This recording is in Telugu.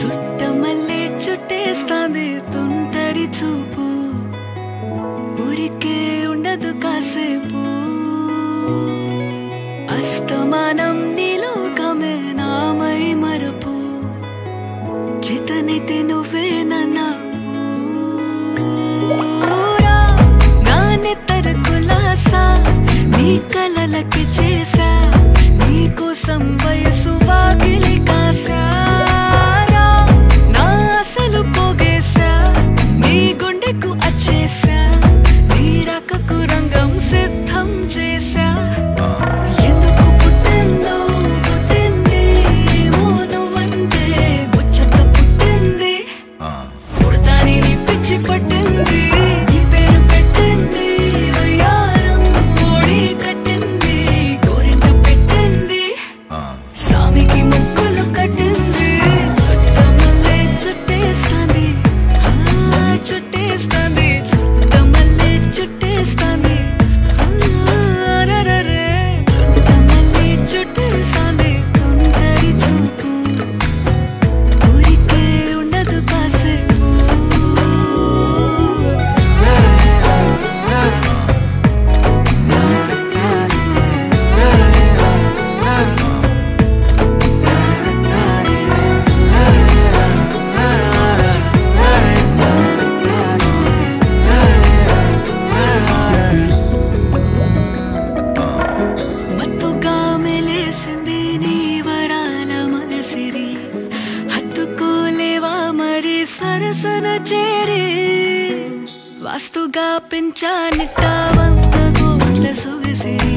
చుట్టమల్లే చుట్టేస్తాంది తుంటరి చూపు ఊరికే ఉండదు కాసేపు అస్తమానం నీలోకమే నామై మరపు చేతనైతే నువ్వే నన్నా నా నెత్తర కులాసా నీ కలలకి చేసా నీ కోసం వయసు వాకిలి కాసా నా అసలు పోగేసా నీ గుండెకు అచ్చేసా నీ రకకు రంగం సిద్ధం చేసా ఎందుకు పుట్టిందో పుట్టింది ఏమో నువ్వంటే ముచ్చట పుట్టింది పుడతాని నీ పిచ్చి పట్టింది నీ పేరు పెట్టింది వయ్యారం ఓడి కట్టింది గోరింట పెట్టింది సామికి ముక్కులు కట్టింది చుట్టమల్లే చుట్టేస్తాంది చుట్టేస్తాంది చుట్టమల్లే చుట్టేస్తాంది చుట్టమల్లే చుట్టేస్తాంది తుంటరి చూపు ఊరికే ఉండదు కాసేపు మత్తుగా మెలేసింది నీ వరాల మనసిరి హత్తుకోలేవా మరి సరసన చేరి వాస్తుగా పెంచానిట్ట 100 కోట్ల సొగసిరి